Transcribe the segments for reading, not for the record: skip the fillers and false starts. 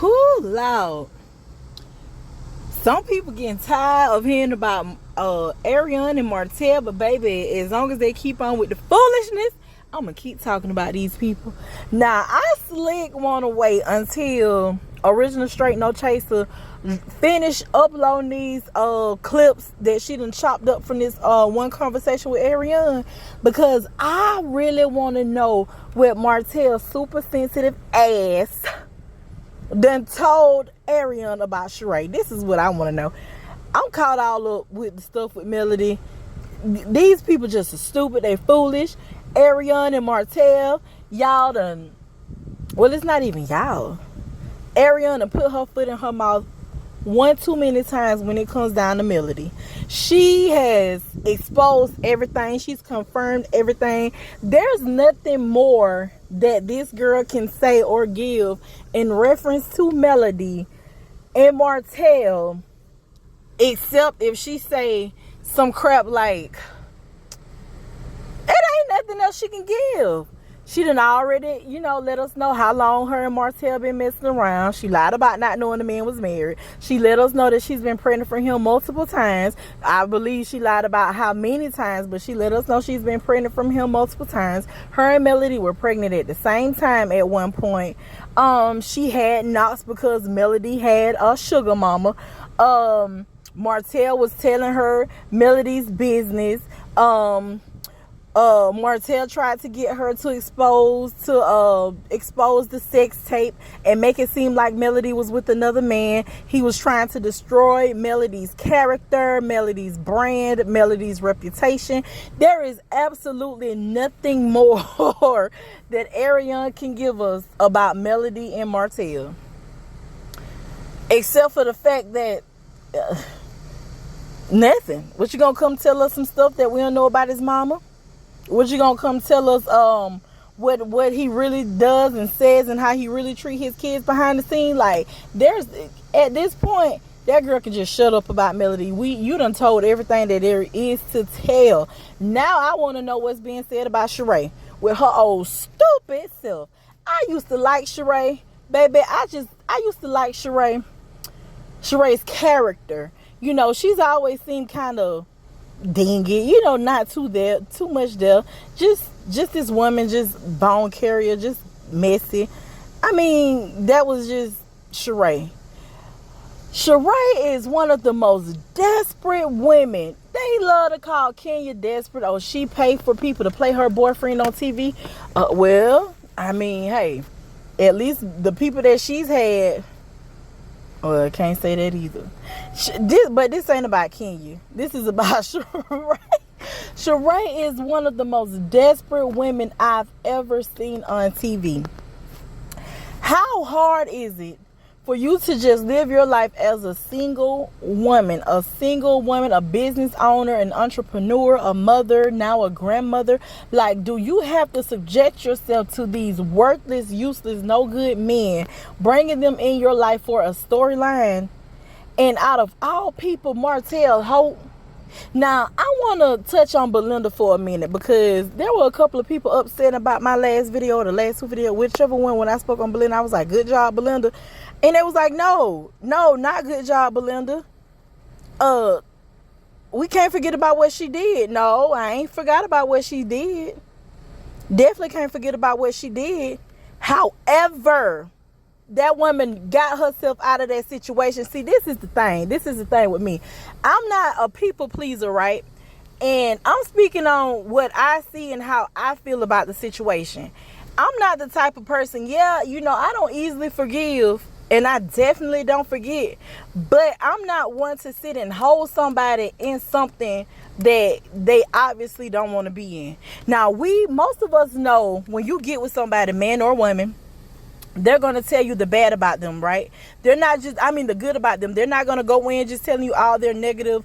Whoo, loud. Some people getting tired of hearing about Arionne and Martel, but baby, as long as they keep on with the foolishness, I'm gonna keep talking about these people. Now, I slick wanna wait until Original Straight No Chaser finish uploading these clips that she done chopped up from this one conversation with Arionne, because I really want to know what Martel's super sensitive ass done told Arionne about Sheree. This is what I want to know. I'm caught all up with the stuff with Melody. These people just are stupid. They foolish. Arionne and Martel, y'all done. Well, it's not even y'all. Arionne done put her foot in her mouth one too many times when it comes down to Melody. She has exposed everything. She's confirmed everything. There's nothing more that this girl can say or give in reference to Melody and Martel, except if she say some crap like, it ain't nothing else she can give. She done already, let us know how long her and Martel been messing around. She lied about not knowing the man was married. She let us know that she's been pregnant for him multiple times. I believe she lied about how many times, but she let us know she's been pregnant from him multiple times. Her and Melody were pregnant at the same time at one point. She had knocks because Melody had a sugar mama. Martel was telling her Melody's business. Martel tried to get her to expose the sex tape and make it seem like Melody was with another man. He was trying to destroy Melody's character, Melody's brand, Melody's reputation. There is absolutely nothing more that Arionne can give us about Melody and Martel, except for the fact that nothing. What, you gonna come tell us some stuff that we don't know about his mama? What, you gonna come tell us what he really does and says and how he really treat his kids behind the scene? Like, there's, at this point, that girl can just shut up about Melody. You done told everything that there is to tell. Now I want to know what's being said about Sheree with her old stupid self. I used to like Sheree, baby. I used to like Sheree's character. She's always seemed kind of dingy, not too much there. Just this woman, just bone carrier, just messy. I mean, that was just Sheree. Sheree is one of the most desperate women. They love to call Kenya desperate. Oh, she paid for people to play her boyfriend on TV. Well, I mean, hey, at least the people that she's had. Well, I can't say that either. But this ain't about Kenya. This is about Sheree. Sheree is one of the most desperate women I've ever seen on TV. How hard is it for you to just live your life as a single woman, a business owner, an entrepreneur, a mother, now a grandmother? Like, do you have to subject yourself to these worthless, useless, no good men, bringing them in your life for a storyline? And out of all people, Martel, now I want to touch on Belinda for a minute, because there were a couple of people upset about my last video or the last two videos, whichever one. When I spoke on Belinda, I was like, good job, Belinda. And they was like, no, not good job, Belinda. We can't forget about what she did. No, I ain't forgot about what she did. Definitely can't forget about what she did. However, that woman got herself out of that situation. See, this is the thing. This is the thing with me. I'm not a people pleaser, right? And I'm speaking on what I see and how I feel about the situation. I'm not the type of person, I don't easily forgive. And I definitely don't forget. But I'm not one to sit and hold somebody in something that they obviously don't want to be in. Now, most of us know when you get with somebody, man or woman, they're going to tell you the bad about them, right? They're not just, the good about them. They're not going to go in just telling you all their negative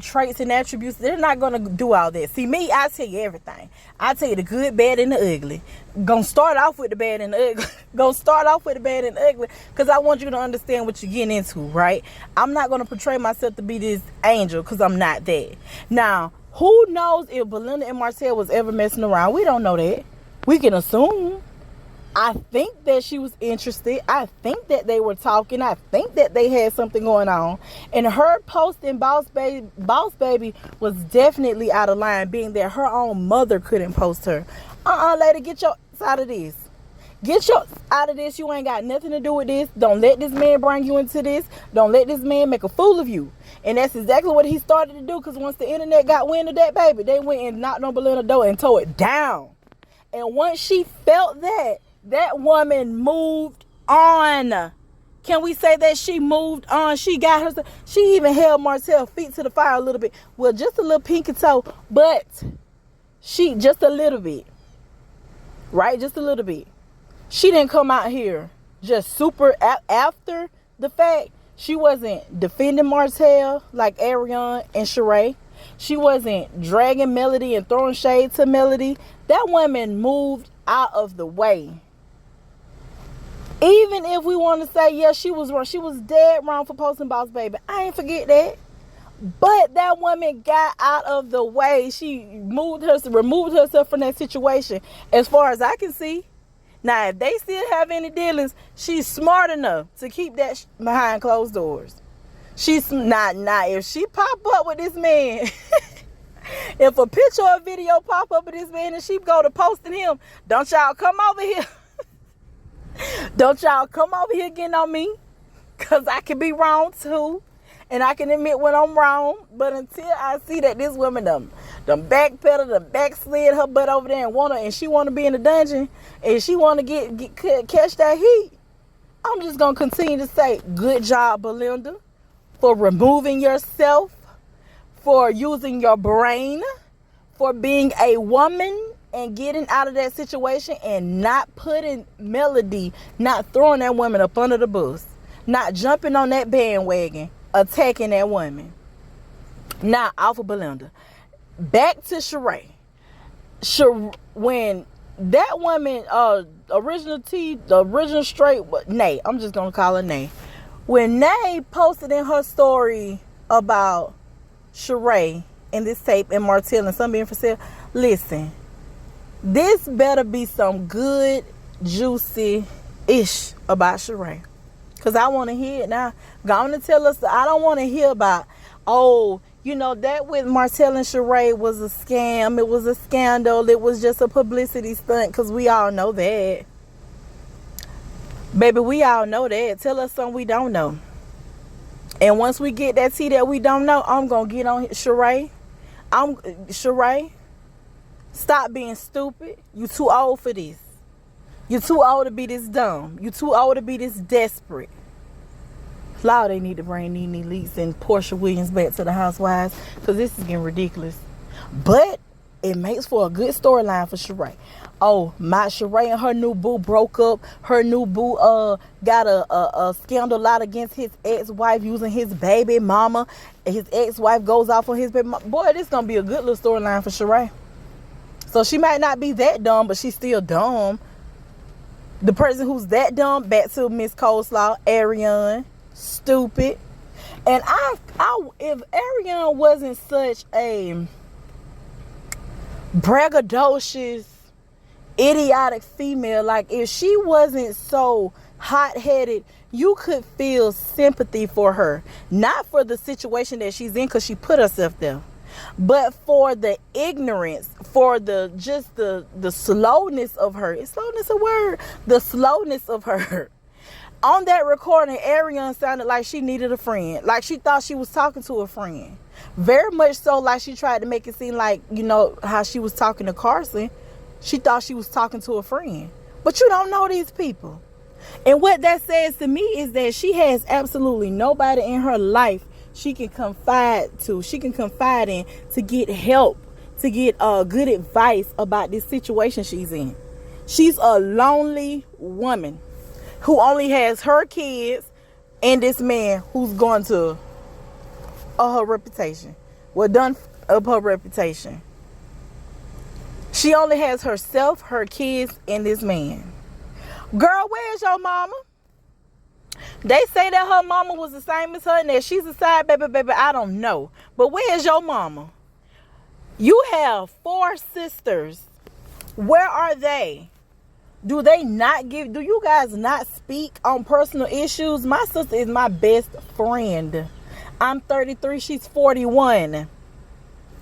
traits and attributes. They're not going to do all that. See, me, I tell you everything. I tell you the good, bad, and the ugly. Gonna start off with the bad and the ugly. Because I want you to understand what you're getting into, right? I'm not going to portray myself to be this angel, because I'm not that. Now, who knows if Belinda and Martel was ever messing around? We don't know that. We can assume. I think that she was interested. I think that they were talking. I think that they had something going on. And her posting Boss Baby was definitely out of line, being that her own mother couldn't post her. Lady, get your out of this. Get your out of this. You ain't got nothing to do with this. Don't let this man bring you into this. Don't let this man make a fool of you. And that's exactly what he started to do, because once the internet got wind of that baby, they went and knocked on Belinda's door and tore it down. And once she felt that, that woman moved on. Can we say that she moved on? She got herself. She even held Martel's feet to the fire a little bit. Well, just a little pinky toe, but she just a little bit. Right? Just a little bit. She didn't come out here just super after the fact. She wasn't defending Martel like Arionne and Sheree. She wasn't dragging Melody and throwing shade to Melody. That woman moved out of the way. Even if we want to say, yeah, she was wrong. She was dead wrong for posting Boss Baby. I ain't forget that. But that woman got out of the way. She removed herself from that situation. As far as I can see. Now, if they still have any dealings, she's smart enough to keep that behind closed doors. She's not. If she pop up with this man, if a picture or a video pop up with this man and she go to posting him, don't y'all come over here. Don't y'all come over here getting on me, because I can be wrong too. And I can admit when I'm wrong. But until I see that this woman done backpedal, done backslid her butt over there and she want to be in the dungeon, and she want to catch that heat, I'm just going to continue to say, good job, Belinda, for removing yourself, for using your brain, for being a woman and getting out of that situation and not putting Melody, not throwing that woman up under the bus, not jumping on that bandwagon, attacking that woman. Now, off of Belinda. Back to Sheree. When that woman, the original straight, Nay, I'm just going to call her Nay. When Nay posted in her story about Sheree and this tape and Martel and some being for sale, listen, this better be some good, juicy-ish about Sheree. Because I want to hear it now. Go on and tell us. I don't want to hear about, that with Martel and Sheree was a scam. It was a scandal. It was just a publicity stunt, because we all know that. Baby, we all know that. Tell us something we don't know. And once we get that tea that we don't know, I'm going to get on Sheree. Sheree, stop being stupid. You too old for this. You too old to be this dumb. You too old to be this desperate. Lord, they need to bring Nene Leakes and Portia Williams back to the Housewives, because this is getting ridiculous. But it makes for a good storyline for Sheree. Oh, my Sheree and her new boo broke up. Her new boo got a scandal out against his ex-wife using his baby mama. His ex-wife goes off on his baby mama. Boy, this is going to be a good little storyline for Sheree. So she might not be that dumb, but she's still dumb. The person who's that dumb, back to Miss Coleslaw, Arionne, stupid. And if Arionne wasn't such a braggadocious, idiotic female, like if she wasn't so hot-headed, you could feel sympathy for her. Not for the situation that she's in, because she put herself there, but for the ignorance, for the slowness of her. Is slowness a word? The slowness of her. On that recording, Arionne sounded like she needed a friend. Like she thought she was talking to a friend. Very much so, like she tried to make it seem like, how she was talking to Carson. She thought she was talking to a friend. But you don't know these people. And what that says to me is that she has absolutely nobody in her life she can confide in to get help, to get good advice about this situation she's in. She's a lonely woman who only has her kids and this man who's going to her reputation. Well, done up her reputation. She only has herself, her kids, and this man. Girl, where's your mama? They say that her mama was the same as her and that she's a side baby. I don't know. But where's your mama? You have 4 sisters. Where are they? Do you guys not speak on personal issues? My sister is my best friend. I'm 33, she's 41.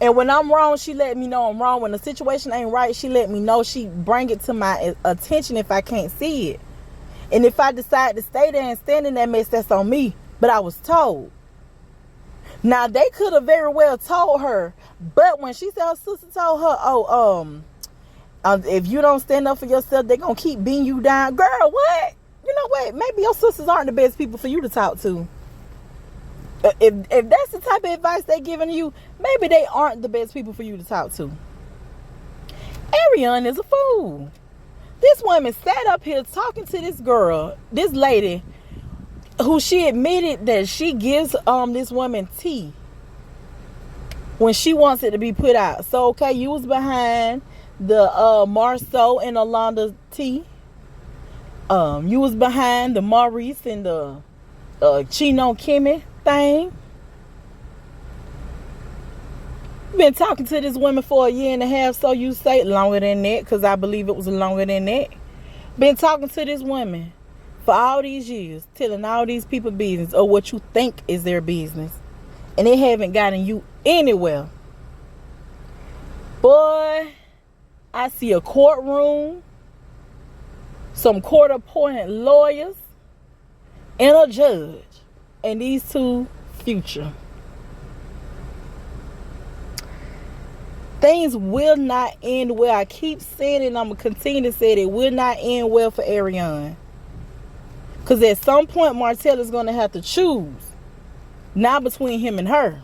And when I'm wrong, she let me know I'm wrong. When the situation ain't right, she let me know. She bring it to my attention if I can't see it. And if I decide to stay there and stand in that mess, that's on me. But I was told. Now, they could have very well told her. But when she said her sister told her, if you don't stand up for yourself, they're going to keep beating you down. Girl, what? You know what? Maybe your sisters aren't the best people for you to talk to. If that's the type of advice they're giving you, maybe they aren't the best people for you to talk to. Arionne is a fool. This woman sat up here talking to this girl, this lady, who she admitted that she gives this woman tea when she wants it to be put out. So, okay, you was behind the Marceau and Alonda tea. You was behind the Maurice and the Chino Kimmy thing. Been talking to this woman for a year and a half, so you say longer than that, because I believe it was longer than that. Been talking to this woman for all these years, telling all these people business or what you think is their business, and they haven't gotten you anywhere. Boy, I see a courtroom, some court-appointed lawyers, and a judge, and these two future. Things will not end well. I keep saying it, and I'm going to continue to say it. It will not end well for Arionne. Because at some point, Martel is going to have to choose. Not between him and her.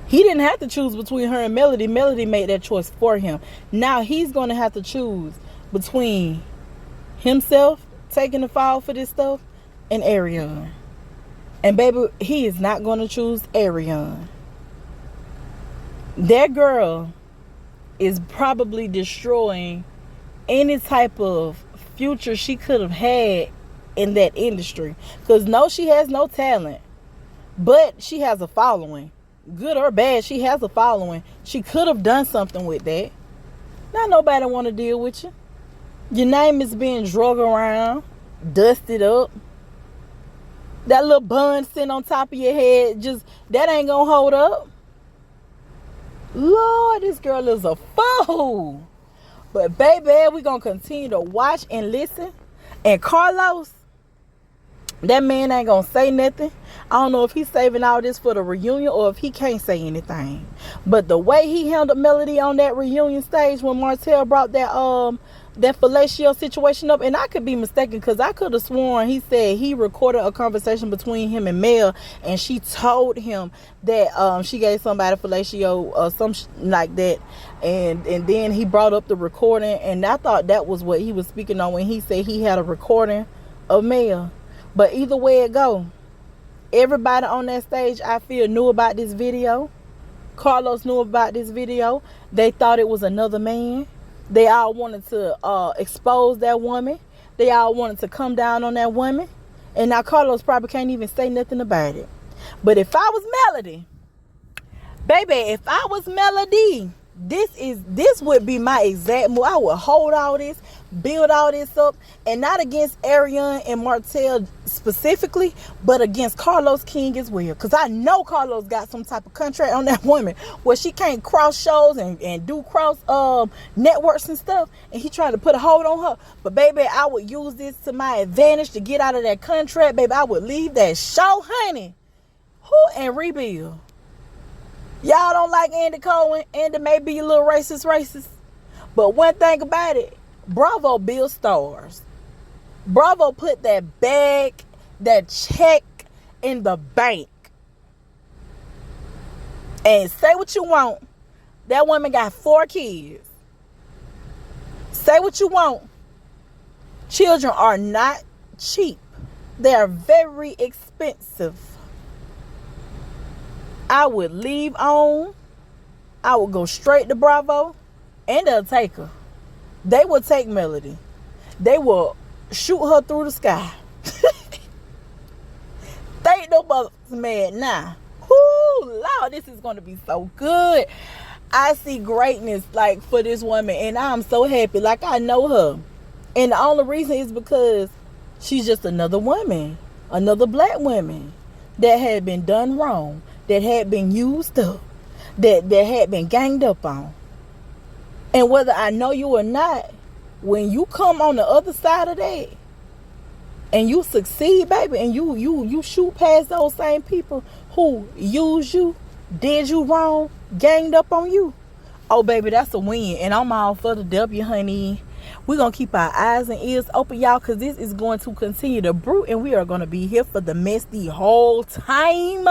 He didn't have to choose between her and Melody. Melody made that choice for him. Now he's going to have to choose between himself taking the fall for this stuff and Arionne. And baby, he is not going to choose Arionne. That girl is probably destroying any type of future she could have had in that industry. Because no, she has no talent. But she has a following. Good or bad, she has a following. She could have done something with that. Not nobody want to deal with you. Your name is being drug around, dusted up. That little bun sitting on top of your head, that ain't gonna hold up. Lord, this girl is a fool. But baby, we're going to continue to watch and listen. And Carlos, that man ain't going to say nothing. I don't know if he's saving all this for the reunion or if he can't say anything. But the way he handled Melody on that reunion stage when Martel brought that fellatio situation up, and I could be mistaken because I could have sworn he said he recorded a conversation between him and Mel, and she told him that she gave somebody fellatio or something like that, and then he brought up the recording, and I thought that was what he was speaking on when he said he had a recording of Mel. But either way it go, everybody on that stage, I feel, knew about this video. Carlos knew about this video. They thought it was another man. They all wanted to expose that woman. They all wanted to come down on that woman. And now Carlos probably can't even say nothing about it. But if I was Melody, baby, if I was Melody, this would be my exact move. I would hold all this, build all this up, and not against Arionne and Martel specifically, but against Carlos King as well. Because I know Carlos got some type of contract on that woman where she can't cross shows and do cross networks and stuff, and he trying to put a hold on her. But baby, I would use this to my advantage to get out of that contract. Baby, I would leave that show, honey, and rebuild. Y'all don't like Andy Cohen. Andy may be a little racist. But one thing about it, Bravo builds stars. Bravo put that bag, that check in the bank. And say what you want. That woman got 4 kids. Say what you want. Children are not cheap. They are very expensive. I would leave on. I would go straight to Bravo. And they'll take her. They will take Melody. They will shoot her through the sky. They ain't no motherfuckers mad now. Whoo, Lord, this is going to be so good. I see greatness like for this woman, and I'm so happy. Like I know her, and the only reason is because she's just another woman, another black woman that had been done wrong, that had been used up, that had been ganged up on. And whether I know you or not, when you come on the other side of that and you succeed, baby, and you shoot past those same people who used you, did you wrong, ganged up on you, oh baby, that's a win. And I'm all for the W, honey. We're gonna keep our eyes and ears open, y'all, because this is going to continue to brew, and we are gonna be here for the mess the whole time.